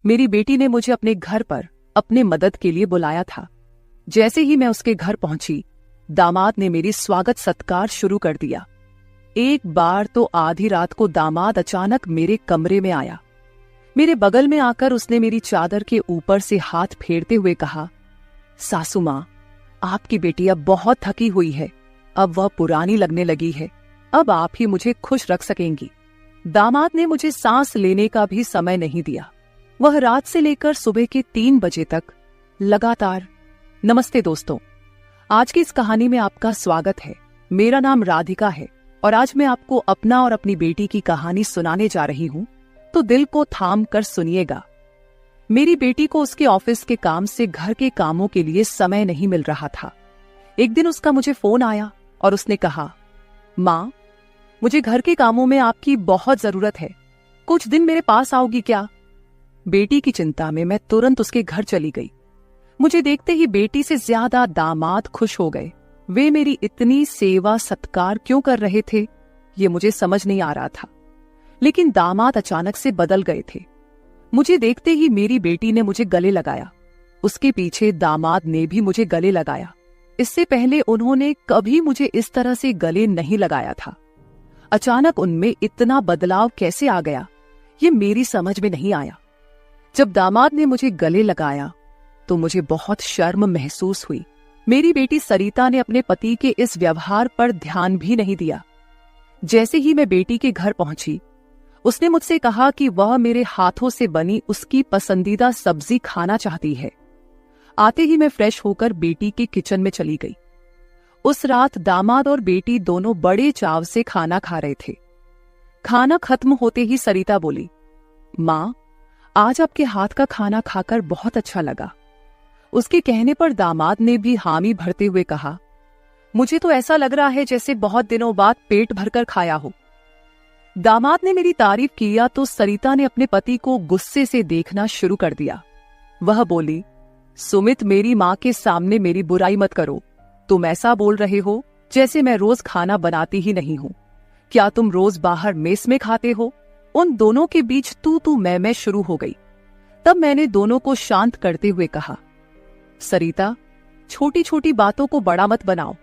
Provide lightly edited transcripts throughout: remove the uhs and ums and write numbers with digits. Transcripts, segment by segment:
मेरी बेटी ने मुझे अपने घर पर अपने मदद के लिए बुलाया था। जैसे ही मैं उसके घर पहुंची, दामाद ने मेरी स्वागत सत्कार शुरू कर दिया। एक बार तो आधी रात को दामाद अचानक मेरे कमरे में आया। मेरे बगल में आकर उसने मेरी चादर के ऊपर से हाथ फेरते हुए कहा, सासू माँ, आपकी बेटी अब बहुत थकी हुई है, अब वह पुरानी लगने लगी है, अब आप ही मुझे खुश रख सकेंगी। दामाद ने मुझे सांस लेने का भी समय नहीं दिया। वह रात से लेकर सुबह के 3 बजे तक लगातार। नमस्ते दोस्तों, आज की इस कहानी में आपका स्वागत है। मेरा नाम राधिका है और आज मैं आपको अपना और अपनी बेटी की कहानी सुनाने जा रही हूँ, तो दिल को थाम कर सुनिएगा। मेरी बेटी को उसके ऑफिस के काम से घर के कामों के लिए समय नहीं मिल रहा था। एक दिन उसका मुझे फोन आया और उसने कहा, माँ, मुझे घर के कामों में आपकी बहुत जरूरत है, कुछ दिन मेरे पास आओगी क्या? बेटी की चिंता में मैं तुरंत उसके घर चली गई। मुझे देखते ही बेटी से ज्यादा दामाद खुश हो गए। वे मेरी इतनी सेवा सत्कार क्यों कर रहे थे, ये मुझे समझ नहीं आ रहा था। लेकिन दामाद अचानक से बदल गए थे। मुझे देखते ही मेरी बेटी ने मुझे गले लगाया। उसके पीछे दामाद ने भी मुझे गले लगाया। इससे पहले उन्होंने कभी मुझे इस तरह से गले नहीं लगाया था। अचानक उनमें इतना बदलाव कैसे आ गया, ये मेरी समझ में नहीं आया। जब दामाद ने मुझे गले लगाया तो मुझे बहुत शर्म महसूस हुई। मेरी बेटी सरिता ने अपने पति के इस व्यवहार पर ध्यान भी नहीं दिया। जैसे ही मैं बेटी के घर पहुंची, उसने मुझसे कहा कि वह मेरे हाथों से बनी उसकी पसंदीदा सब्जी खाना चाहती है। आते ही मैं फ्रेश होकर बेटी के किचन में चली गई। उस रात दामाद और बेटी दोनों बड़े चाव से खाना खा रहे थे। खाना खत्म होते ही सरिता बोली, माँ, आज आपके हाथ का खाना खाकर बहुत अच्छा लगा। उसके कहने पर दामाद ने भी हामी भरते हुए कहा, मुझे तो ऐसा लग रहा है जैसे बहुत दिनों बाद पेट भरकर खाया हो। दामाद ने मेरी तारीफ किया तो सरिता ने अपने पति को गुस्से से देखना शुरू कर दिया। वह बोली, सुमित, मेरी माँ के सामने मेरी बुराई मत करो। तुम ऐसा बोल रहे हो जैसे मैं रोज खाना बनाती ही नहीं हूँ। क्या तुम रोज बाहर मेस में खाते हो? उन दोनों के बीच तू मैं शुरू हो गई। तब मैंने दोनों को शांत करते हुए कहा, सरिता, छोटी छोटी बातों को बड़ा मत बनाओ।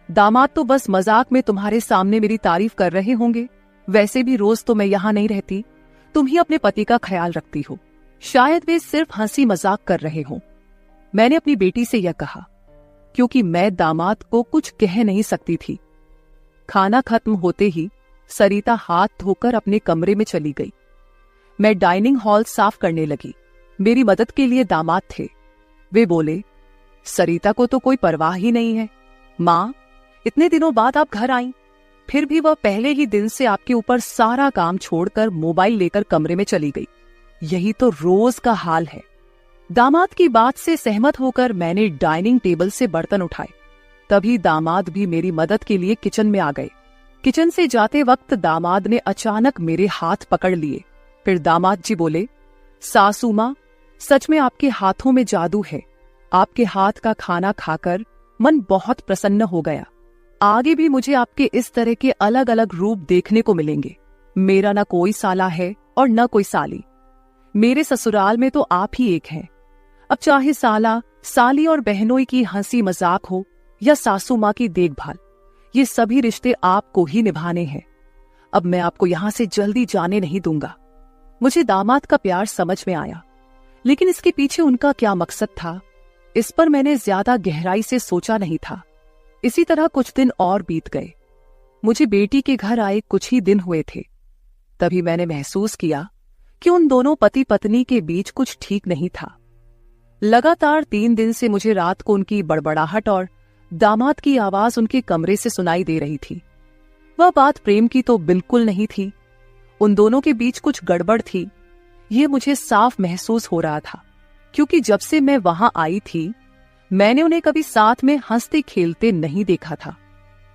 दामाद तो बस मजाक में तुम्हारे सामने मेरी तारीफ कर रहे होंगे। वैसे भी रोज तो मैं यहाँ नहीं रहती, तुम ही अपने पति का ख्याल रखती हो। शायद वे सिर्फ हंसी मजाक कर रहे हों। मैंने अपनी बेटी से यह कहा क्योंकि मैं दामाद को कुछ कह नहीं सकती थी। खाना खत्म होते ही सरिता हाथ धोकर अपने कमरे में चली गई। मैं डाइनिंग हॉल साफ करने लगी। मेरी मदद के लिए दामाद थे। वे बोले, सरिता को तो कोई परवाह ही नहीं है। माँ, इतने दिनों बाद आप घर आईं, फिर भी वह पहले ही दिन से आपके ऊपर सारा काम छोड़कर मोबाइल लेकर कमरे में चली गई। यही तो रोज का हाल है। दामाद की बात से सहमत होकर मैंने डाइनिंग टेबल से बर्तन उठाए। तभी दामाद भी मेरी मदद के लिए किचन में आ गए। किचन से जाते वक्त दामाद ने अचानक मेरे हाथ पकड़ लिए। फिर दामाद जी बोले, सासू माँ, सच में आपके हाथों में जादू है। आपके हाथ का खाना खाकर मन बहुत प्रसन्न हो गया। आगे भी मुझे आपके इस तरह के अलग अलग रूप देखने को मिलेंगे। मेरा न कोई साला है और न कोई साली। मेरे ससुराल में तो आप ही एक हैं। अब चाहे साला, साली और बहनोई की हंसी मजाक हो या सासू माँ की देखभाल, ये सभी रिश्ते आपको ही निभाने हैं। अब मैं आपको यहां से जल्दी जाने नहीं दूंगा। मुझे दामाद का प्यार समझ में आया, लेकिन इसके पीछे उनका क्या मकसद था, इस पर मैंने ज्यादा गहराई से सोचा नहीं था। इसी तरह कुछ दिन और बीत गए। मुझे बेटी के घर आए कुछ ही दिन हुए थे। तभी मैंने महसूस किया कि उन दोनों पति पत्नी के बीच कुछ ठीक नहीं था। लगातार 3 दिन से मुझे रात को उनकी बड़बड़ाहट और दामाद की आवाज उनके कमरे से सुनाई दे रही थी। वह बात प्रेम की तो बिल्कुल नहीं थी। उन दोनों के बीच कुछ गड़बड़ थी, ये मुझे साफ महसूस हो रहा था, क्योंकि जब से मैं वहां आई थी मैंने उन्हें कभी साथ में हंसते खेलते नहीं देखा था।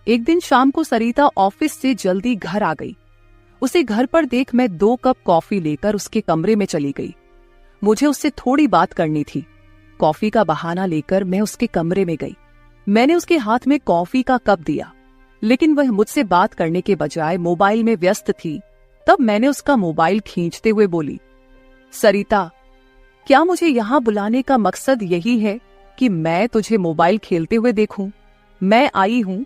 एक दिन शाम को सरिता ऑफिस से जल्दी घर आ गई। उसे घर पर देख मैं 2 कप कॉफी लेकर उसके कमरे में चली गई। मुझे उससे थोड़ी बात करनी थी। कॉफी का बहाना लेकर मैं उसके कमरे में गई। मैंने उसके हाथ में कॉफी का कप दिया, लेकिन वह मुझसे बात करने के बजाय मोबाइल में व्यस्त थी। तब मैंने उसका मोबाइल खींचते हुए बोली, सरिता, क्या मुझे यहाँ बुलाने का मकसद यही है कि मैं तुझे मोबाइल खेलते हुए देखूं? मैं आई हूं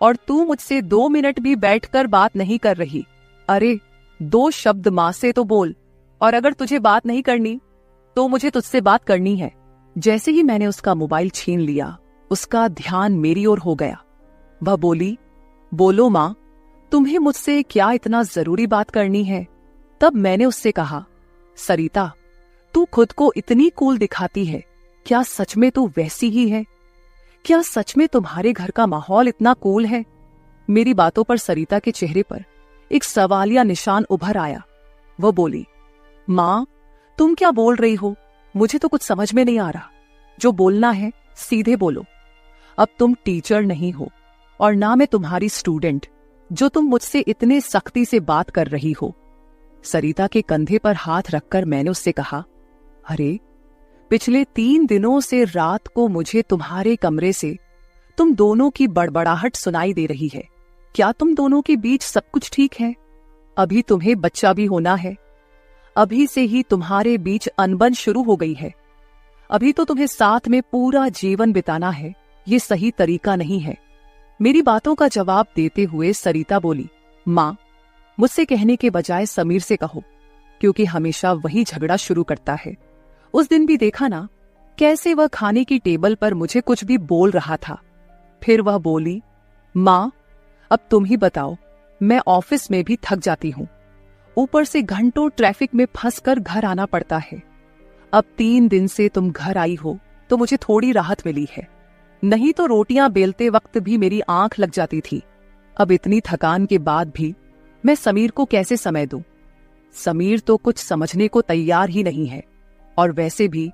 और तू मुझसे 2 मिनट भी बैठकर बात नहीं कर रही। अरे 2 शब्द मां से तो बोल, और अगर तुझे बात नहीं करनी तो मुझे तुझसे बात करनी है। जैसे ही मैंने उसका मोबाइल छीन लिया, उसका ध्यान मेरी ओर हो गया। वह बोली, बोलो मां, तुम्हें मुझसे क्या इतना जरूरी बात करनी है? तब मैंने उससे कहा, सरिता, तू खुद को इतनी कूल दिखाती है, क्या सच में तू वैसी ही है? क्या सच में तुम्हारे घर का माहौल इतना कूल है? मेरी बातों पर सरिता के चेहरे पर एक सवालिया निशान उभर आया। वह बोली, मां, तुम क्या बोल रही हो? मुझे तो कुछ समझ में नहीं आ रहा। जो बोलना है सीधे बोलो। अब तुम टीचर नहीं हो और ना मैं तुम्हारी स्टूडेंट, जो तुम मुझसे इतने सख्ती से बात कर रही हो। सरिता के कंधे पर हाथ रखकर मैंने उससे कहा, अरे पिछले 3 दिनों से रात को मुझे तुम्हारे कमरे से तुम दोनों की बड़बड़ाहट सुनाई दे रही है। क्या तुम दोनों के बीच सब कुछ ठीक है? अभी तुम्हें बच्चा भी होना है। अभी से ही तुम्हारे बीच अनबन शुरू हो गई है। अभी तो तुम्हें साथ में पूरा जीवन बिताना है। ये सही तरीका नहीं है। मेरी बातों का जवाब देते हुए सरिता बोली, मां, मुझसे कहने के बजाय समीर से कहो, क्योंकि हमेशा वही झगड़ा शुरू करता है। उस दिन भी देखा ना, कैसे वह खाने की टेबल पर मुझे कुछ भी बोल रहा था। फिर वह बोली, मां, अब तुम ही बताओ, मैं ऑफिस में भी थक जाती हूं। ऊपर से घंटों ट्रैफिक में फंसकर घर आना पड़ता है। अब 3 दिन से तुम घर आई हो तो मुझे थोड़ी राहत मिली है, नहीं तो रोटियां बेलते वक्त भी मेरी आंख लग जाती थी। अब इतनी थकान के बाद भी मैं समीर को कैसे समय दूं? समीर तो कुछ समझने को तैयार ही नहीं है। और वैसे भी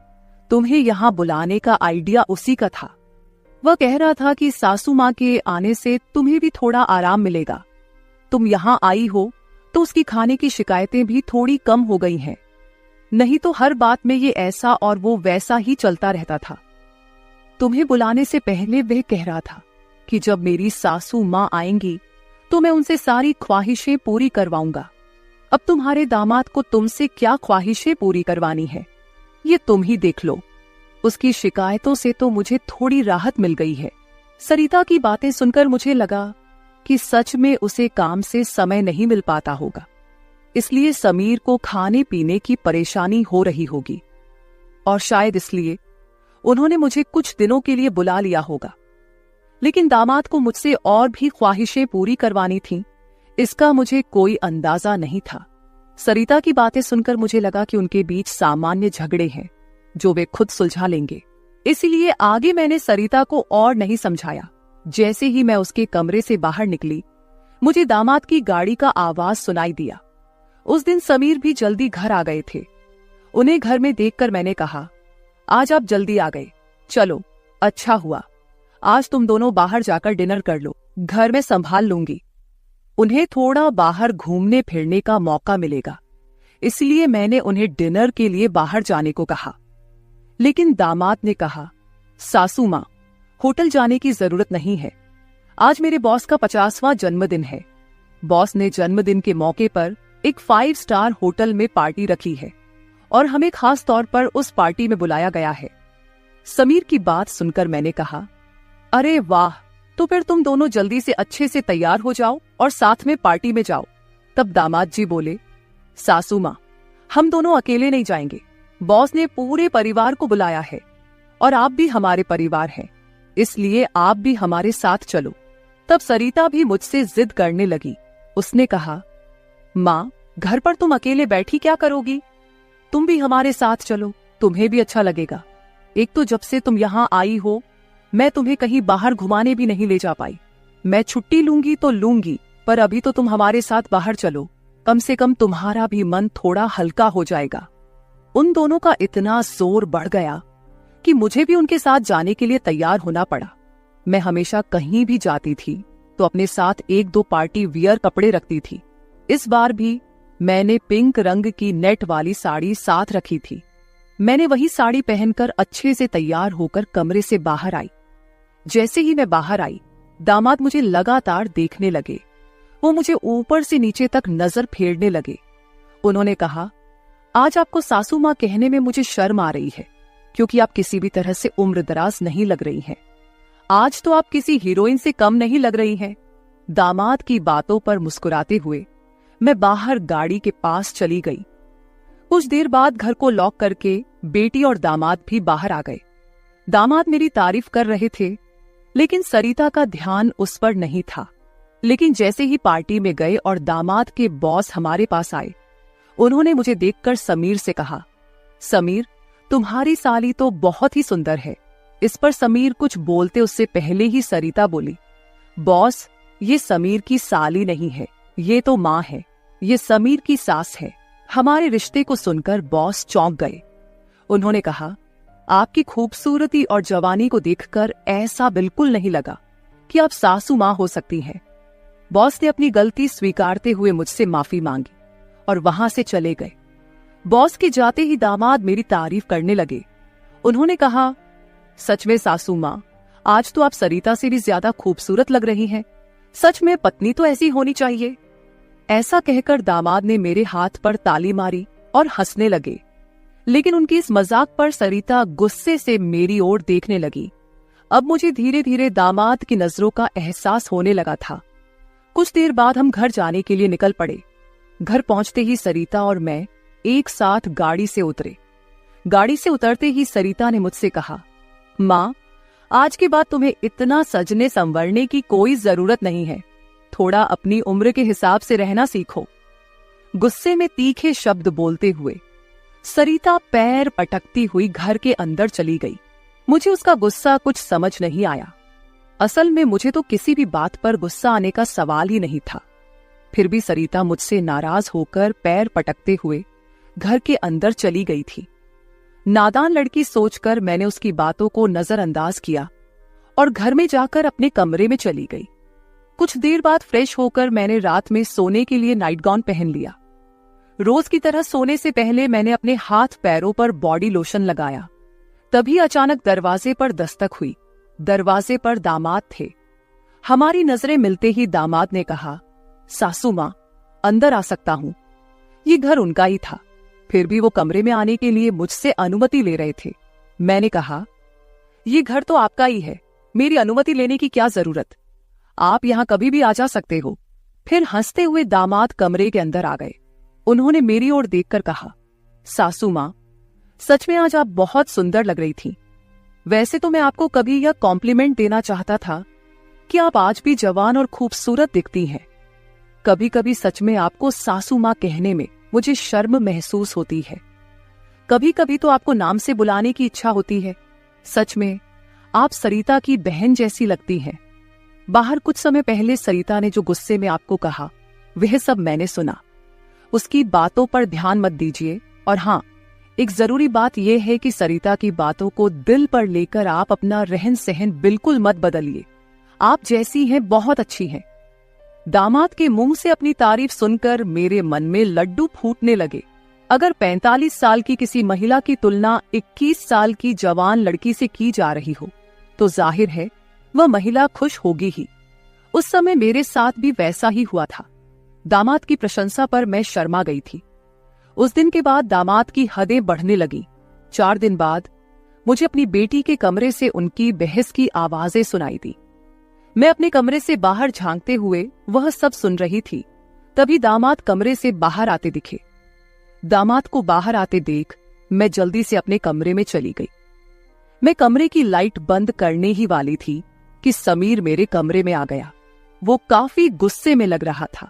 तुम्हें यहां बुलाने का आइडिया उसी का था। वह कह रहा था कि सासू मां के आने से तुम्हें भी थोड़ा आराम मिलेगा। तुम यहां आई हो तो उसकी खाने की शिकायतें भी थोड़ी कम हो गई हैं। नहीं तो हर बात में ये ऐसा और वो वैसा ही चलता रहता था। तुम्हें बुलाने से पहले वह कह रहा था कि जब मेरी सासू मां आएंगी तो मैं उनसे सारी ख्वाहिशें पूरी करवाऊंगा। अब तुम्हारे दामाद को तुमसे क्या ख्वाहिशें पूरी करवानी है, ये तुम ही देख लो। उसकी शिकायतों से तो मुझे थोड़ी राहत मिल गई है। सरिता की बातें सुनकर मुझे लगा कि सच में उसे काम से समय नहीं मिल पाता होगा, इसलिए समीर को खाने पीने की परेशानी हो रही होगी, और शायद इसलिए उन्होंने मुझे कुछ दिनों के लिए बुला लिया होगा। लेकिन दामाद को मुझसे और भी ख्वाहिशें पूरी करवानी थीं, इसका मुझे कोई अंदाजा नहीं था। सरिता की बातें सुनकर मुझे लगा कि उनके बीच सामान्य झगड़े हैं जो वे खुद सुलझा लेंगे। इसीलिए आगे मैंने सरिता को और नहीं समझाया। जैसे ही मैं उसके कमरे से बाहर निकली, मुझे दामाद की गाड़ी का आवाज सुनाई दिया। उस दिन समीर भी जल्दी घर आ गए थे। उन्हें घर में देखकर मैंने कहा, आज आप जल्दी आ गए, चलो अच्छा हुआ। आज तुम दोनों बाहर जाकर डिनर कर लो, घर में संभाल लूंगी। उन्हें थोड़ा बाहर घूमने फिरने का मौका मिलेगा, इसलिए मैंने उन्हें डिनर के लिए बाहर जाने को कहा। लेकिन दामाद ने कहा, सासू मां, होटल जाने की जरूरत नहीं है। आज मेरे बॉस का 50वां जन्मदिन है। बॉस ने जन्मदिन के मौके पर एक 5 स्टार होटल में पार्टी रखी है और हमें खास तौर पर उस पार्टी में बुलाया गया है। समीर की बात सुनकर मैंने कहा, अरे वाह, तो फिर तुम दोनों जल्दी से अच्छे से तैयार हो जाओ और साथ में पार्टी में जाओ। तब दामाद जी बोले, सासू मां, हम दोनों अकेले नहीं जाएंगे। बॉस ने पूरे परिवार को बुलाया है और आप भी हमारे परिवार हैं, इसलिए आप भी हमारे साथ चलो। तब सरिता भी मुझसे जिद करने लगी। उसने कहा, मां, घर पर तुम अकेले बैठी क्या करोगी? तुम भी हमारे साथ चलो, तुम्हें भी अच्छा लगेगा। एक तो जब से तुम यहाँ आई हो, मैं तुम्हें कहीं बाहर घुमाने भी नहीं ले जा पाई। मैं छुट्टी लूंगी तो लूंगी, पर अभी तो तुम हमारे साथ बाहर चलो, कम से कम तुम्हारा भी मन थोड़ा हल्का हो जाएगा। उन दोनों का इतना जोर बढ़ गया कि मुझे भी उनके साथ जाने के लिए तैयार होना पड़ा। मैं हमेशा कहीं भी जाती थी तो अपने साथ 1-2 पार्टी वियर कपड़े रखती थी। इस बार भी मैंने पिंक रंग की नेट वाली साड़ी साथ रखी थी। मैंने वही साड़ी पहनकर अच्छे से तैयार होकर कमरे से बाहर आई। जैसे ही मैं बाहर आई, दामाद मुझे लगातार देखने लगे। वो मुझे ऊपर से नीचे तक नजर फेरने लगे। उन्होंने कहा, आज आपको सासू माँ कहने में मुझे शर्म आ रही है, क्योंकि आप किसी भी तरह से उम्रदराज नहीं लग रही हैं। आज तो आप किसी हीरोइन से कम नहीं लग रही हैं। दामाद की बातों पर मुस्कुराते हुए मैं बाहर गाड़ी के पास चली गई। कुछ देर बाद घर को लॉक करके बेटी और दामाद भी बाहर आ गए। दामाद मेरी तारीफ कर रहे थे, लेकिन सरिता का ध्यान उस पर नहीं था। लेकिन जैसे ही पार्टी में गए और दामाद के बॉस हमारे पास आए, उन्होंने मुझे देखकर समीर से कहा, समीर, तुम्हारी साली तो बहुत ही सुंदर है। इस पर समीर कुछ बोलते उससे पहले ही सरिता बोली, बॉस, ये समीर की साली नहीं है, ये तो माँ है, ये समीर की सास है। हमारे रिश्ते को सुनकर बॉस चौंक गए। उन्होंने कहा, आपकी खूबसूरती और जवानी को देखकर ऐसा बिल्कुल नहीं लगा कि आप सासू माँ हो सकती हैं। बॉस ने अपनी गलती स्वीकारते हुए मुझसे माफी मांगी और वहां से चले गए। बॉस के जाते ही दामाद मेरी तारीफ करने लगे। उन्होंने कहा, सच में सासू माँ, आज तो आप सरिता से भी ज्यादा खूबसूरत लग रही हैं। सच में पत्नी तो ऐसी होनी चाहिए। ऐसा कहकर दामाद ने मेरे हाथ पर ताली मारी और हंसने लगे। लेकिन उनकी इस मजाक पर सरिता गुस्से से मेरी ओर देखने लगी। अब मुझे धीरे धीरे दामाद की नजरों का एहसास होने लगा था। कुछ देर बाद हम घर जाने के लिए निकल पड़े। घर पहुंचते ही सरिता और मैं एक साथ गाड़ी से उतरे। गाड़ी से उतरते ही सरिता ने मुझसे कहा, माँ, आज के बाद तुम्हें इतना सजने संवरने की कोई जरूरत नहीं है। थोड़ा अपनी उम्र के हिसाब से रहना सीखो। गुस्से में तीखे शब्द बोलते हुए सरिता पैर पटकती हुई घर के अंदर चली गई। मुझे उसका गुस्सा कुछ समझ नहीं आया। असल में मुझे तो किसी भी बात पर गुस्सा आने का सवाल ही नहीं था। फिर भी सरिता मुझसे नाराज होकर पैर पटकते हुए घर के अंदर चली गई थी। नादान लड़की सोचकर मैंने उसकी बातों को नजरअंदाज किया और घर में जाकर अपने कमरे में चली गई। कुछ देर बाद फ्रेश होकर मैंने रात में सोने के लिए नाइट गाउन पहन लिया। रोज की तरह सोने से पहले मैंने अपने हाथ पैरों पर बॉडी लोशन लगाया। तभी अचानक दरवाजे पर दस्तक हुई। दरवाजे पर दामाद थे। हमारी नजरें मिलते ही दामाद ने कहा, सासू माँ, अंदर आ सकता हूं। ये घर उनका ही था, फिर भी वो कमरे में आने के लिए मुझसे अनुमति ले रहे थे। मैंने कहा, ये घर तो आपका ही है, मेरी अनुमति लेने की क्या जरूरत, आप यहां कभी भी आ जा सकते हो। फिर हंसते हुए दामाद कमरे के अंदर आ गए। उन्होंने मेरी ओर देखकर कहा, सासू माँ, सच में आज आप बहुत सुंदर लग रही थी। वैसे तो मैं आपको कभी यह कॉम्प्लीमेंट देना चाहता था कि आप आज भी जवान और खूबसूरत दिखती हैं। कभी कभी सच में आपको सासू माँ कहने में मुझे शर्म महसूस होती है। कभी कभी तो आपको नाम से बुलाने की इच्छा होती है। सच में आप सरिता की बहन जैसी लगती हैं। बाहर कुछ समय पहले सरिता ने जो गुस्से में आपको कहा, वह सब मैंने सुना। उसकी बातों पर ध्यान मत दीजिए। और हाँ, एक जरूरी बात यह है कि सरिता की बातों को दिल पर लेकर आप अपना रहन सहन बिल्कुल मत बदलिए। आप जैसी हैं बहुत अच्छी हैं। दामाद के मुंह से अपनी तारीफ सुनकर मेरे मन में लड्डू फूटने लगे। अगर 45 साल की किसी महिला की तुलना 21 साल की जवान लड़की से की जा रही हो, तो जाहिर है वह महिला खुश होगी ही। उस समय मेरे साथ भी वैसा ही हुआ था। दामाद की प्रशंसा पर मैं शर्मा गई थी। उस दिन के बाद दामाद की हदें बढ़ने लगी। 4 दिन बाद मुझे अपनी बेटी के कमरे से उनकी बहस की आवाजें सुनाई दी। मैं अपने कमरे से बाहर झांकते हुए वह सब सुन रही थी। तभी दामाद कमरे से बाहर आते दिखे। दामाद को बाहर आते देख मैं जल्दी से अपने कमरे में चली गई। मैं कमरे की लाइट बंद करने ही वाली थी कि समीर मेरे कमरे में आ गया। वो काफी गुस्से में लग रहा था।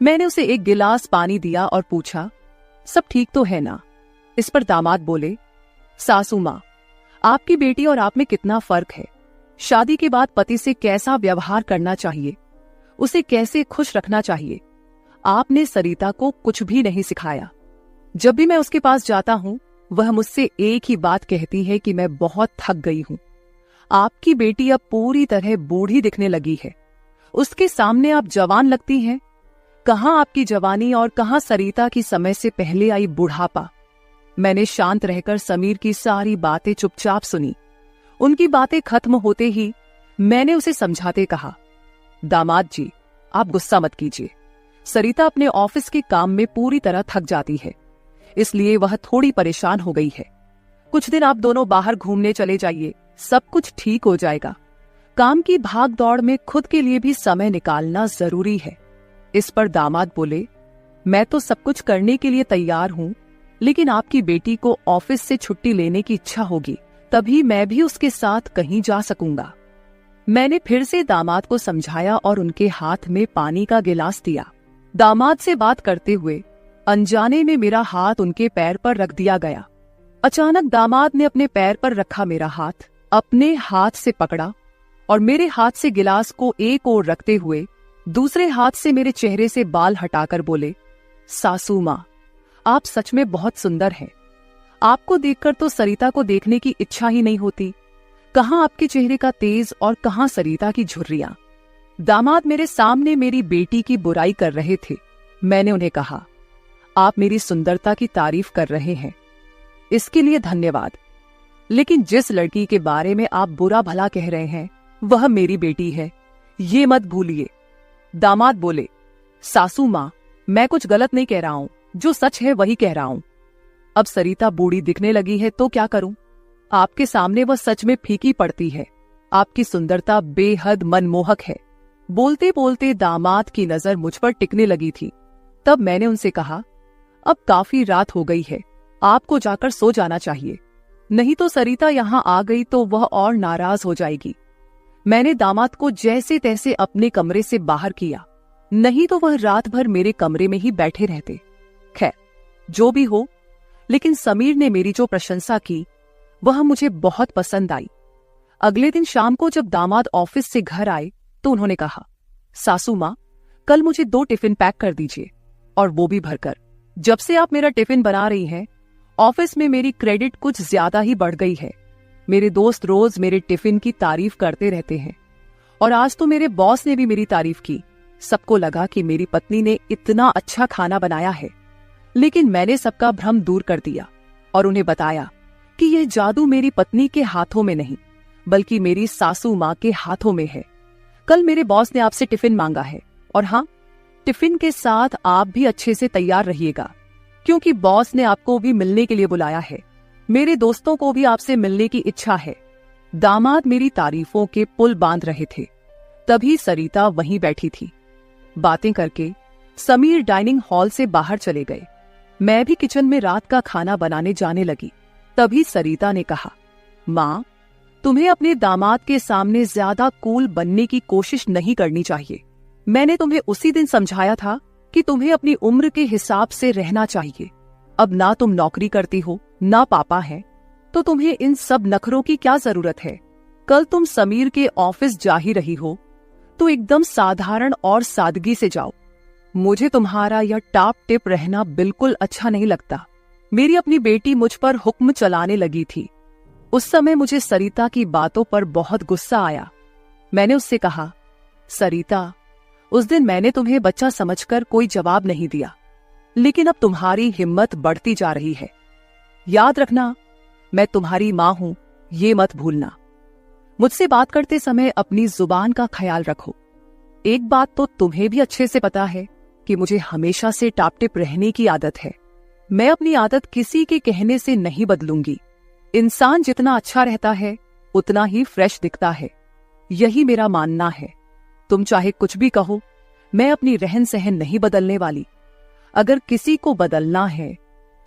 मैंने उसे एक गिलास पानी दिया और पूछा, सब ठीक तो है ना? इस पर दामाद बोले, सासू माँ, आपकी बेटी और आप में कितना फर्क है। शादी के बाद पति से कैसा व्यवहार करना चाहिए, उसे कैसे खुश रखना चाहिए, आपने सरिता को कुछ भी नहीं सिखाया। जब भी मैं उसके पास जाता हूं, वह मुझसे एक ही बात कहती है कि मैं बहुत थक गई हूं। आपकी बेटी अब पूरी तरह बूढ़ी दिखने लगी है। उसके सामने आप जवान लगती हैं। कहां आपकी जवानी और कहां सरिता की समय से पहले आई बुढ़ापा। मैंने शांत रहकर समीर की सारी बातें चुपचाप सुनी। उनकी बातें खत्म होते ही मैंने उसे समझाते कहा, दामाद जी, आप गुस्सा मत कीजिए। सरिता अपने ऑफिस के काम में पूरी तरह थक जाती है, इसलिए वह थोड़ी परेशान हो गई है। कुछ दिन आप दोनों बाहर घूमने चले जाइए, सब कुछ ठीक हो जाएगा। काम की भाग दौड़ में खुद के लिए भी समय निकालना जरूरी है। इस पर दामाद बोले, मैं तो सब कुछ करने के लिए तैयार हूँ, लेकिन आपकी बेटी को ऑफिस से छुट्टी लेने की इच्छा होगी, तभी मैं भी उसके साथ कहीं जा सकूंगा। मैंने फिर से दामाद को समझाया और उनके हाथ में पानी का गिलास दिया। दामाद से बात करते हुए अनजाने में मेरा हाथ उनके पैर पर रख दिया गया। अचानक दामाद ने अपने पैर पर रखा मेरा हाथ अपने हाथ से पकड़ा और मेरे हाथ से गिलास को एक ओर रखते हुए दूसरे हाथ से मेरे चेहरे से बाल हटाकर बोले, सासू माँ, आप सच में बहुत सुंदर हैं। आपको देखकर तो सरिता को देखने की इच्छा ही नहीं होती। कहाँ आपके चेहरे का तेज और कहाँ सरिता की झुर्रियां। दामाद मेरे सामने मेरी बेटी की बुराई कर रहे थे। मैंने उन्हें कहा, आप मेरी सुंदरता की तारीफ कर रहे हैं, इसके लिए धन्यवाद, लेकिन जिस लड़की के बारे में आप बुरा भला कह रहे हैं वह मेरी बेटी है, ये मत भूलिए। दामाद बोले, सासू माँ, मैं कुछ गलत नहीं कह रहा हूं, जो सच है वही कह रहा हूं। अब सरिता बूढ़ी दिखने लगी है तो क्या करूं? आपके सामने वह सच में फीकी पड़ती है। आपकी सुंदरता बेहद मनमोहक है। बोलते बोलते दामाद की नजर मुझ पर टिकने लगी थी। तब मैंने उनसे कहा, अब काफी रात हो गई है, आपको जाकर सो जाना चाहिए, नहीं तो सरिता यहाँ आ गई तो वह और नाराज हो जाएगी। मैंने दामाद को जैसे तैसे अपने कमरे से बाहर किया, नहीं तो वह रात भर मेरे कमरे में ही बैठे रहते। खैर, जो भी हो, लेकिन समीर ने मेरी जो प्रशंसा की वह मुझे बहुत पसंद आई। अगले दिन शाम को जब दामाद ऑफिस से घर आए तो उन्होंने कहा, सासू माँ, कल मुझे 2 टिफिन पैक कर दीजिए, और वो भी भरकर। जब से आप मेरा टिफिन बना रही हैं, ऑफिस में मेरी क्रेडिट कुछ ज्यादा ही बढ़ गई है। मेरे दोस्त रोज मेरे टिफिन की तारीफ करते रहते हैं, और आज तो मेरे बॉस ने भी मेरी तारीफ की। सबको लगा कि मेरी पत्नी ने इतना अच्छा खाना बनाया है, लेकिन मैंने सबका भ्रम दूर कर दिया और उन्हें बताया कि यह जादू मेरी पत्नी के हाथों में नहीं, बल्कि मेरी सासू माँ के हाथों में है। कल मेरे बॉस ने आपसे टिफिन मांगा है, और हाँ, टिफिन के साथ आप भी अच्छे से तैयार रहिएगा, क्योंकि बॉस ने आपको भी मिलने के लिए बुलाया है। मेरे दोस्तों को भी आपसे मिलने की इच्छा है। दामाद मेरी तारीफों के पुल बांध रहे थे, तभी सरिता वहीं बैठी थी। बातें करके समीर डाइनिंग हॉल से बाहर चले गए। मैं भी किचन में रात का खाना बनाने जाने लगी। तभी सरिता ने कहा, माँ, तुम्हें अपने दामाद के सामने ज्यादा कूल बनने की कोशिश नहीं करनी चाहिए। मैंने तुम्हें उसी दिन समझाया था कि तुम्हें अपनी उम्र के हिसाब से रहना चाहिए। अब ना तुम नौकरी करती हो, ना पापा है, तो तुम्हें इन सब नखरों की क्या जरूरत है? कल तुम समीर के ऑफिस जा ही रही हो, तो एकदम साधारण और सादगी से जाओ। मुझे तुम्हारा यह टाप टिप रहना बिल्कुल अच्छा नहीं लगता। मेरी अपनी बेटी मुझ पर हुक्म चलाने लगी थी। उस समय मुझे सरिता की बातों पर बहुत गुस्सा आया। मैंने उससे कहा, सरिता, उस दिन मैंने तुम्हें बच्चा समझकर कोई जवाब नहीं दिया, लेकिन अब तुम्हारी हिम्मत बढ़ती जा रही है। याद रखना, मैं तुम्हारी माँ हूं, ये मत भूलना। मुझसे बात करते समय अपनी जुबान का ख्याल रखो। एक बात तो तुम्हें भी अच्छे से पता है कि मुझे हमेशा से टापटिप रहने की आदत है। मैं अपनी आदत किसी के कहने से नहीं बदलूंगी। इंसान जितना अच्छा रहता है उतना ही फ्रेश दिखता है, यही मेरा मानना है। तुम चाहे कुछ भी कहो, मैं अपनी रहन सहन नहीं बदलने वाली। अगर किसी को बदलना है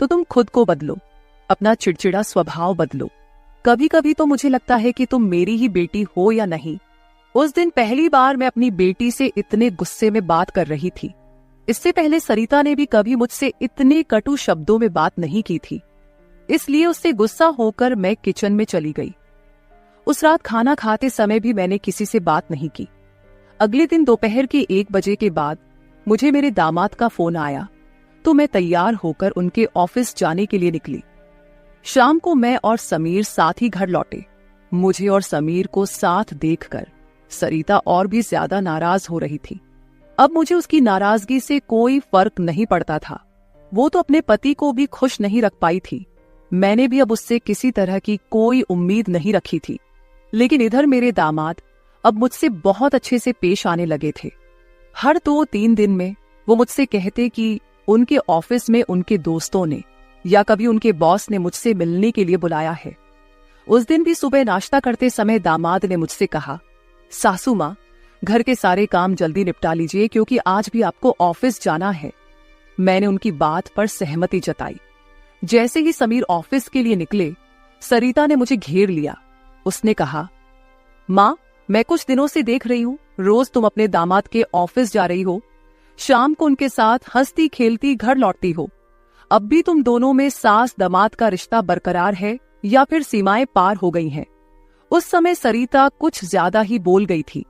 तो तुम खुद को बदलो, अपना चिड़चिड़ा स्वभाव बदलो। कभी कभी तो मुझे लगता है कि तुम मेरी ही बेटी हो या नहीं। उस दिन पहली बार मैं अपनी बेटी से इतने गुस्से में बात कर रही थी। इससे पहले सरिता ने भी कभी मुझसे इतने कटु शब्दों में बात नहीं की थी, इसलिए उससे गुस्सा होकर मैं किचन में चली गई। उस रात खाना खाते समय भी मैंने किसी से बात नहीं की। अगले दिन दोपहर के 1 बजे के बाद मुझे मेरे दामाद का फोन आया, तो मैं तैयार होकर उनके ऑफिस जाने के लिए निकली। शाम को मैं और समीर साथ ही घर लौटे। मुझे और समीर को साथ देखकर सरिता और भी ज्यादा नाराज हो रही थी। अब मुझे उसकी नाराजगी से कोई फर्क नहीं पड़ता था। वो तो अपने पति को भी खुश नहीं रख पाई थी। मैंने भी अब उससे किसी तरह की कोई उम्मीद नहीं रखी थी। लेकिन इधर मेरे दामाद अब मुझसे बहुत अच्छे से पेश आने लगे थे। हर 2-3 दिन में वो मुझसे कहते कि उनके ऑफिस में उनके दोस्तों ने या कभी उनके बॉस ने मुझसे मिलने के लिए बुलाया है। उस दिन भी सुबह नाश्ता करते समय दामाद ने मुझसे कहा, सासू माँ, घर के सारे काम जल्दी निपटा लीजिए क्योंकि आज भी आपको ऑफिस जाना है। मैंने उनकी बात पर सहमति जताई। जैसे ही समीर ऑफिस के लिए निकले, सरिता ने मुझे घेर लिया। उसने कहा, माँ, मैं कुछ दिनों से देख रही हूँ रोज तुम अपने दामाद के ऑफिस जा रही हो, शाम को उनके साथ हंसती खेलती घर लौटती हो। अब भी तुम दोनों में सास दामाद का रिश्ता बरकरार है या फिर सीमाएं पार हो गई हैं? उस समय सरिता कुछ ज्यादा ही बोल गई थी।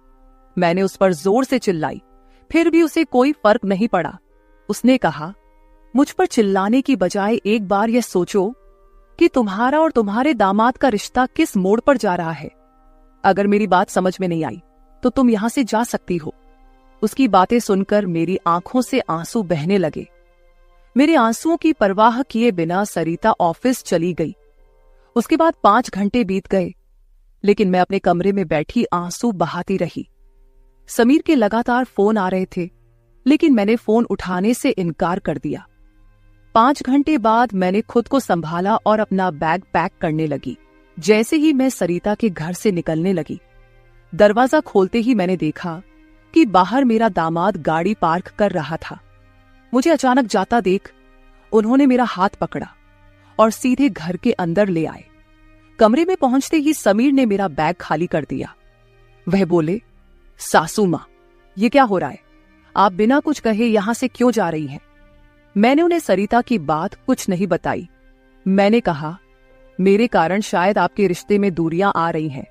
मैंने उस पर जोर से चिल्लाई, फिर भी उसे कोई फर्क नहीं पड़ा। उसने कहा, मुझ पर चिल्लाने की बजाय एक बार यह सोचो कि तुम्हारा और तुम्हारे दामाद का रिश्ता किस मोड़ पर जा रहा है। अगर मेरी बात समझ में नहीं आई तो तुम यहां से जा सकती हो। उसकी बातें सुनकर मेरी आंखों से आंसू बहने लगे। मेरे आंसुओं की परवाह किए बिना सरिता ऑफिस चली गई। उसके बाद 5 घंटे बीत गए, लेकिन मैं अपने कमरे में बैठी आंसू बहाती रही। समीर के लगातार फोन आ रहे थे, लेकिन मैंने फोन उठाने से इनकार कर दिया। 5 घंटे बाद मैंने खुद को संभाला और अपना बैग पैक करने लगी। जैसे ही मैं सरिता के घर से निकलने लगी, दरवाजा खोलते ही मैंने देखा कि बाहर मेरा दामाद गाड़ी पार्क कर रहा था। मुझे अचानक जाता देख उन्होंने मेरा हाथ पकड़ा और सीधे घर के अंदर ले आए। कमरे में पहुंचते ही समीर ने मेरा बैग खाली कर दिया। वह बोले, सासू मां, ये क्या हो रहा है? आप बिना कुछ कहे यहां से क्यों जा रही हैं? मैंने उन्हें सरिता की बात कुछ नहीं बताई। मैंने कहा, मेरे कारण शायद आपके रिश्ते में दूरियां आ रही हैं।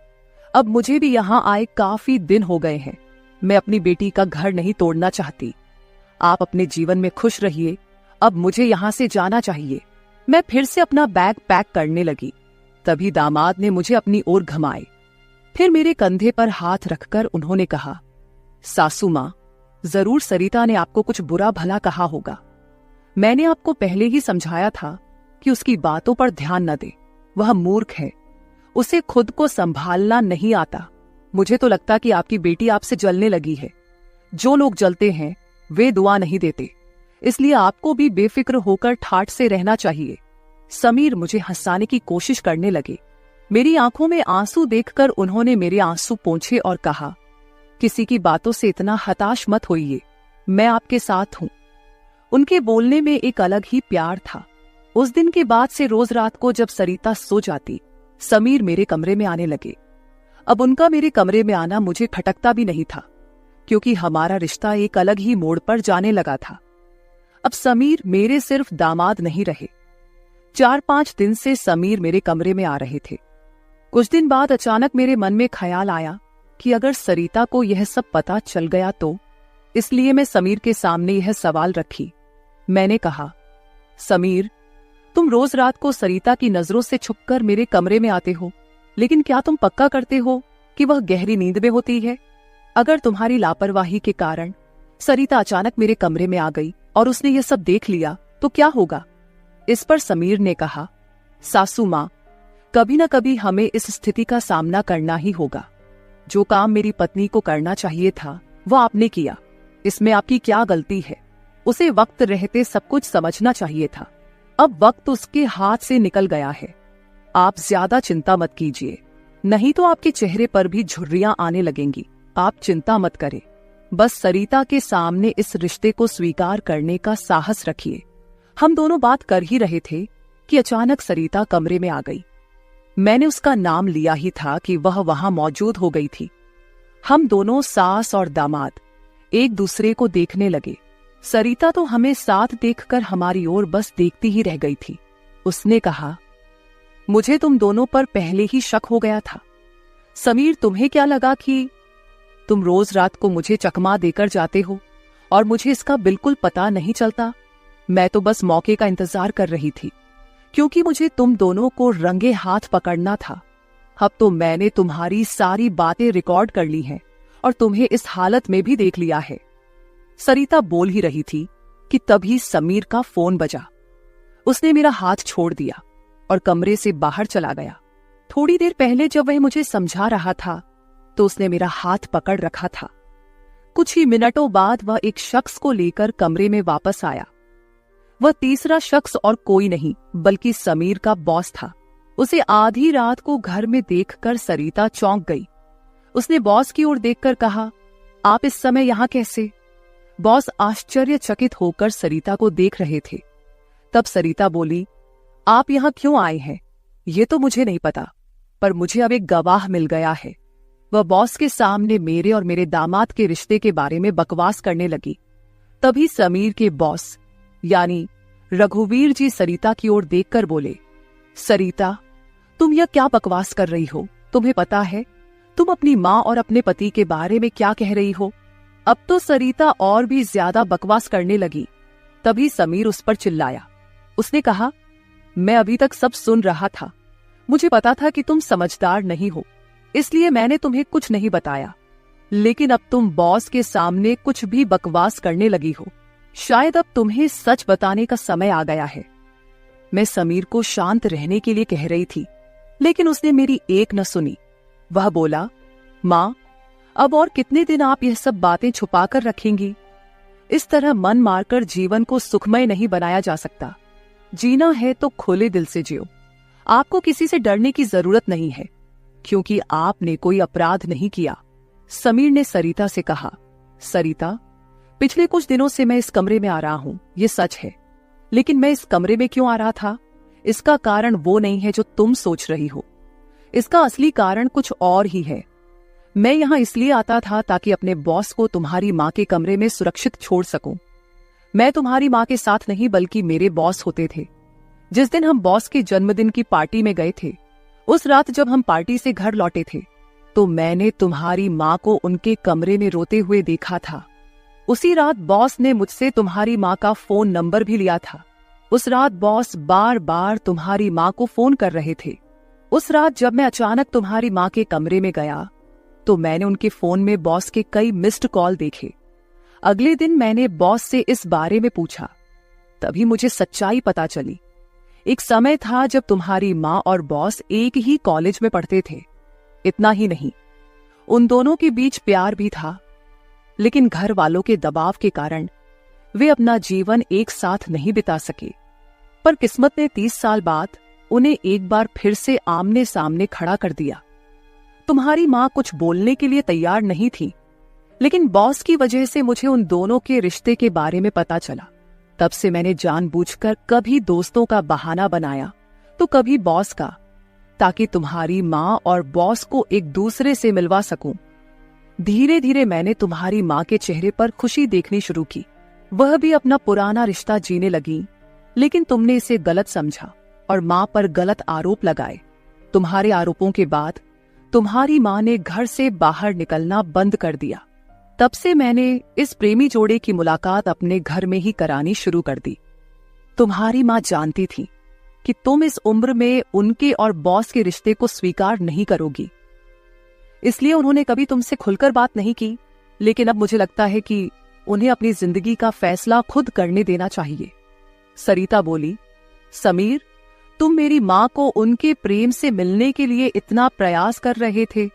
अब मुझे भी यहां आए काफी दिन हो गए हैं। मैं अपनी बेटी का घर नहीं तोड़ना चाहती। आप अपने जीवन में खुश रहिए, अब मुझे यहां से जाना चाहिए। मैं फिर से अपना बैग पैक करने लगी। तभी दामाद ने मुझे अपनी ओर घुमाए। फिर मेरे कंधे पर हाथ रखकर उन्होंने कहा, सासू मां, जरूर सरिता ने आपको कुछ बुरा भला कहा होगा। मैंने आपको पहले ही समझाया था कि उसकी बातों पर ध्यान न दे। वह मूर्ख है, उसे खुद को संभालना नहीं आता। मुझे तो लगता कि आपकी बेटी आपसे जलने लगी है। जो लोग जलते हैं वे दुआ नहीं देते, इसलिए आपको भी बेफिक्र होकर ठाठ से रहना चाहिए। समीर मुझे हंसाने की कोशिश करने लगे। मेरी आंखों में आंसू देखकर उन्होंने मेरे आंसू पोंछे और कहा, किसी की बातों से इतना हताश मत होइए, मैं आपके साथ हूं। उनके बोलने में एक अलग ही प्यार था। उस दिन के बाद से रोज रात को जब सरिता सो जाती, समीर मेरे कमरे में आने लगे। अब उनका मेरे कमरे में आना मुझे खटकता भी नहीं था, क्योंकि हमारा रिश्ता एक अलग ही मोड़ पर जाने लगा था। अब समीर मेरे सिर्फ दामाद नहीं रहे। 4-5 दिन से समीर मेरे कमरे में आ रहे थे। कुछ दिन बाद अचानक मेरे मन में ख्याल आया कि अगर सरिता को यह सब पता चल गया तो, इसलिए मैं समीर के सामने यह सवाल रखी। मैंने कहा, समीर, तुम रोज रात को सरिता की नजरों से छुपकर मेरे कमरे में आते हो, लेकिन क्या तुम पक्का करते हो कि वह गहरी नींद में होती है? अगर तुम्हारी लापरवाही के कारण सरिता अचानक मेरे कमरे में आ गई और उसने यह सब देख लिया तो क्या होगा? इस पर समीर ने कहा, सासू मां, कभी न कभी हमें इस स्थिति का सामना करना ही होगा। जो काम मेरी पत्नी को करना चाहिए था वह आपने किया, इसमें आपकी क्या गलती है? उसे वक्त रहते सब कुछ समझना चाहिए था। अब वक्त उसके हाथ से निकल गया है। आप ज्यादा चिंता मत कीजिए, नहीं तो आपके चेहरे पर भी झुर्रियां आने लगेंगी। आप चिंता मत करें, बस सरिता के सामने इस रिश्ते को स्वीकार करने का साहस रखिए। हम दोनों बात कर ही रहे थे कि अचानक सरिता कमरे में आ गई। मैंने उसका नाम लिया ही था कि वह वहां मौजूद हो गई थी। हम दोनों सास और दामाद एक दूसरे को देखने लगे। सरिता तो हमें साथ देखकर हमारी ओर बस देखती ही रह गई थी। उसने कहा, मुझे तुम दोनों पर पहले ही शक हो गया था। समीर, तुम्हें क्या लगा कि तुम रोज रात को मुझे चकमा देकर जाते हो और मुझे इसका बिल्कुल पता नहीं चलता? मैं तो बस मौके का इंतजार कर रही थी, क्योंकि मुझे तुम दोनों को रंगे हाथ पकड़ना था। अब तो मैंने तुम्हारी सारी बातें रिकॉर्ड कर ली हैं और तुम्हें इस हालत में भी देख लिया है। सरिता बोल ही रही थी कि तभी समीर का फोन बजा। उसने मेरा हाथ छोड़ दिया और कमरे से बाहर चला गया। थोड़ी देर पहले जब वह मुझे समझा रहा था तो उसने मेरा हाथ पकड़ रखा था। कुछ ही मिनटों बाद वह एक शख्स को लेकर कमरे में वापस आया। वह तीसरा शख्स और कोई नहीं बल्कि समीर का बॉस था। उसे आधी रात को घर में देखकर सरिता चौंक गई। उसने बॉस की ओर देखकर कहा, आप इस समय यहां कैसे? बॉस आश्चर्यचकित होकर सरिता को देख रहे थे। तब सरिता बोली, आप यहां क्यों आए हैं ये तो मुझे नहीं पता, पर मुझे अब एक गवाह मिल गया है। वह बॉस के सामने मेरे और मेरे दामाद के रिश्ते के बारे में बकवास करने लगी। तभी समीर के बॉस यानी रघुवीर जी सरिता की ओर देखकर बोले, सरिता, तुम यह क्या बकवास कर रही हो? तुम्हें पता है तुम अपनी माँ और अपने पति के बारे में क्या कह रही हो? अब तो सरिता और भी ज्यादा बकवास करने लगी। तभी समीर उस पर चिल्लाया। उसने कहा, मैं अभी तक सब सुन रहा था। मुझे पता था कि तुम समझदार नहीं हो, इसलिए मैंने तुम्हें कुछ नहीं बताया, लेकिन अब तुम बॉस के सामने कुछ भी बकवास करने लगी हो। शायद अब तुम्हें सच बताने का समय आ गया है। मैं समीर को शांत रहने के लिए कह रही थी, लेकिन उसने मेरी एक न सुनी। वह बोला, माँ, अब और कितने दिन आप यह सब बातें छुपाकर रखेंगी? इस तरह मन मारकर जीवन को सुखमय नहीं बनाया जा सकता। जीना है तो खुले दिल से जियो। आपको किसी से डरने की जरूरत नहीं है, क्योंकि आपने कोई अपराध नहीं किया। समीर ने सरिता से कहा, सरिता, पिछले कुछ दिनों से मैं इस कमरे में आ रहा हूं, ये सच है, लेकिन मैं इस कमरे में क्यों आ रहा था, इसका कारण वो नहीं है जो तुम सोच रही हो। इसका असली कारण कुछ और ही है। मैं यहां इसलिए आता था ताकि अपने बॉस को तुम्हारी माँ के कमरे में सुरक्षित छोड़ सकूं। मैं तुम्हारी माँ के साथ नहीं बल्कि मेरे बॉस होते थे। जिस दिन हम बॉस के जन्मदिन की पार्टी में गए थे, उस रात जब हम पार्टी से घर लौटे थे, तो मैंने तुम्हारी माँ को उनके कमरे में रोते हुए देखा था। उसी रात बॉस ने मुझसे तुम्हारी माँ का फोन नंबर भी लिया था। उस रात बॉस बार बार तुम्हारी माँ को फोन कर रहे थे। उस रात जब मैं अचानक तुम्हारी माँ के कमरे में गया, तो मैंने उनके फोन में बॉस के कई मिस्ड कॉल देखे। अगले दिन मैंने बॉस से इस बारे में पूछा, तभी मुझे सच्चाई पता चली। एक समय था जब तुम्हारी माँ और बॉस एक ही कॉलेज में पढ़ते थे। इतना ही नहीं, उन दोनों के बीच प्यार भी था, लेकिन घर वालों के दबाव के कारण वे अपना जीवन एक साथ नहीं बिता सके। पर किस्मत ने 30 साल बाद उन्हें एक बार फिर से आमने सामने खड़ा कर दिया। तुम्हारी माँ कुछ बोलने के लिए तैयार नहीं थी, लेकिन बॉस की वजह से मुझे उन दोनों के रिश्ते के बारे में पता चला। तब से मैंने जानबूझकर कभी दोस्तों का बहाना बनाया तो कभी बॉस का, ताकि तुम्हारी माँ और बॉस को एक दूसरे से मिलवा सकूं। धीरे धीरे मैंने तुम्हारी माँ के चेहरे पर खुशी देखनी शुरू की। वह भी अपना पुराना रिश्ता जीने लगी, लेकिन तुमने इसे गलत समझा और माँ पर गलत आरोप लगाए। तुम्हारे आरोपों के बाद तुम्हारी माँ ने घर से बाहर निकलना बंद कर दिया। तब से मैंने इस प्रेमी जोड़े की मुलाकात अपने घर में ही करानी शुरू कर दी। तुम्हारी माँ जानती थी कि तुम इस उम्र में उनके और बॉस के रिश्ते को स्वीकार नहीं करोगी, इसलिए उन्होंने कभी तुमसे खुलकर बात नहीं की। लेकिन अब मुझे लगता है कि उन्हें अपनी जिंदगी का फैसला खुद करने देना चाहिए। सरिता बोली, समीर, तुम मेरी माँ को उनके प्रेम से मिलने के लिए इतना प्रयास कर रहे थे।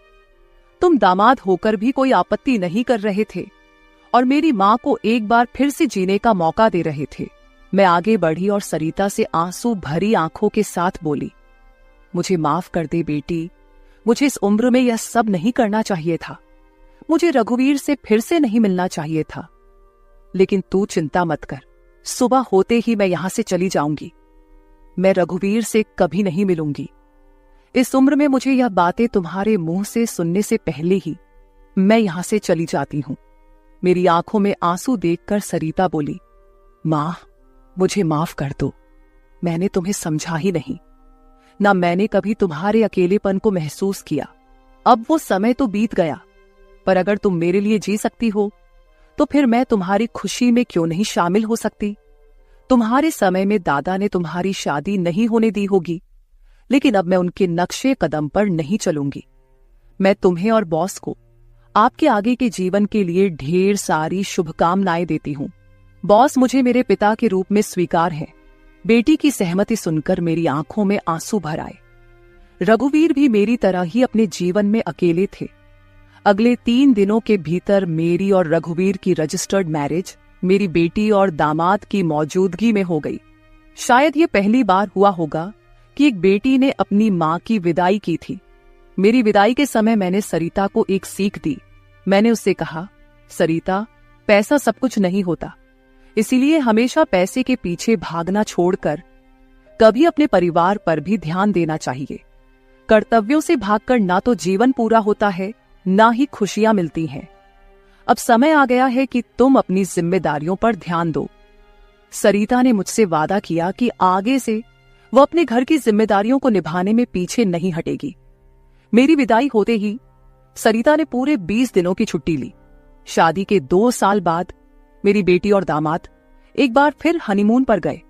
तुम दामाद होकर भी कोई आपत्ति नहीं कर रहे थे और मेरी माँ को एक बार फिर से जीने का मौका दे रहे थे। मैं आगे बढ़ी और सरिता से आंसू भरी आंखों के साथ बोली, मुझे माफ कर दे बेटी, मुझे इस उम्र में यह सब नहीं करना चाहिए था। मुझे रघुवीर से फिर से नहीं मिलना चाहिए था। लेकिन तू चिंता मत कर, सुबह होते ही मैं यहां से चली जाऊंगी। मैं रघुवीर से कभी नहीं मिलूंगी। इस उम्र में मुझे यह बातें तुम्हारे मुंह से सुनने से पहले ही मैं यहां से चली जाती हूं। मेरी आंखों में आंसू देखकर सरिता बोली, मां, मुझे माफ कर दो। मैंने तुम्हें समझा ही नहीं, ना मैंने कभी तुम्हारे अकेलेपन को महसूस किया। अब वो समय तो बीत गया, पर अगर तुम मेरे लिए जी सकती हो तो फिर मैं तुम्हारी खुशी में क्यों नहीं शामिल हो सकती। तुम्हारे समय में दादा ने तुम्हारी शादी नहीं होने दी होगी, लेकिन अब मैं उनके नक्शे कदम पर नहीं चलूंगी। मैं तुम्हें और बॉस को आपके आगे के जीवन के लिए ढेर सारी शुभकामनाएं देती हूं। बॉस मुझे मेरे पिता के रूप में स्वीकार है। बेटी की सहमति सुनकर मेरी आंखों में आंसू भर आए। रघुवीर भी मेरी तरह ही अपने जीवन में अकेले थे। अगले 3 दिनों के भीतर मेरी और रघुवीर की रजिस्टर्ड मैरिज मेरी बेटी और दामाद की मौजूदगी में हो गई। शायद ये पहली बार हुआ होगा कि एक बेटी ने अपनी मां की विदाई की थी। मेरी विदाई के समय मैंने सरिता को एक सीख दी। मैंने उससे कहा, सरिता, पैसा सब कुछ नहीं होता, इसीलिए हमेशा पैसे के पीछे भागना छोड़कर कभी अपने परिवार पर भी ध्यान देना चाहिए। कर्तव्यों से भागकर ना तो जीवन पूरा होता है, ना ही खुशियां मिलती हैं। अब समय आ गया है कि तुम अपनी जिम्मेदारियों पर ध्यान दो। सरिता ने मुझसे वादा किया कि आगे से वो अपने घर की जिम्मेदारियों को निभाने में पीछे नहीं हटेगी। मेरी विदाई होते ही सरिता ने पूरे 20 दिनों की छुट्टी ली। शादी के 2 साल बाद मेरी बेटी और दामाद एक बार फिर हनीमून पर गए।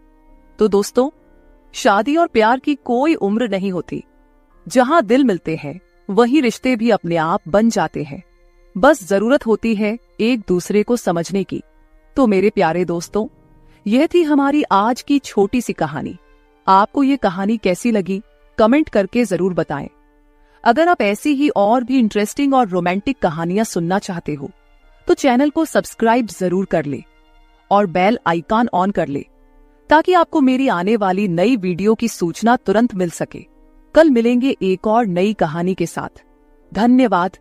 तो दोस्तों, शादी और प्यार की कोई उम्र नहीं होती। जहां दिल मिलते हैं वहीं रिश्ते भी अपने आप बन जाते हैं। बस जरूरत होती है एक दूसरे को समझने की। तो मेरे प्यारे दोस्तों, यह थी हमारी आज की छोटी सी कहानी। आपको ये कहानी कैसी लगी कमेंट करके जरूर बताएं। अगर आप ऐसी ही और भी इंटरेस्टिंग और रोमांटिक कहानियां सुनना चाहते हो तो चैनल को सब्सक्राइब जरूर कर ले और बेल आइकॉन ऑन कर ले, ताकि आपको मेरी आने वाली नई वीडियो की सूचना तुरंत मिल सके। कल मिलेंगे एक और नई कहानी के साथ। धन्यवाद।